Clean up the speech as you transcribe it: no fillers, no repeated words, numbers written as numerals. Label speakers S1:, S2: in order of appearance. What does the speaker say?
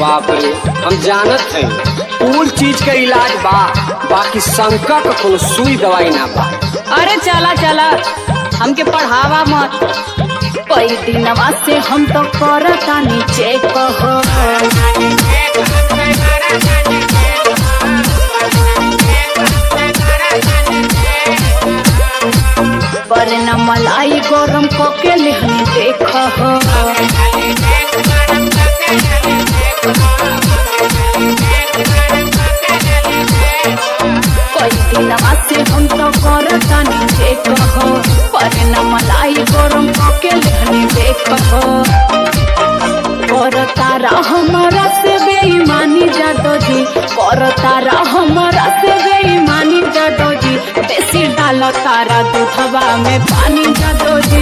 S1: बाप रे, हम जानत हैं कुल चीज का इलाज बा, बाकी शंका का कोनो सुई दवाई ना बा।
S2: अरे चला चला, हमके पढ़ावा मत। कई दिनवा से हम तो करता नीचे कहो, पर न मलाई गरम कके लेहनी देख हो। कई दिनवा से हम तो करता नीचे कहो, पर न मलाई गरम कके लेहनी देख हो। करता रह हमारा से बेईमानी जादो जी, करता रह हमारा से बेईमानी जादो जी, बेसी डाल तारा दूधवा में पानी जादो जी।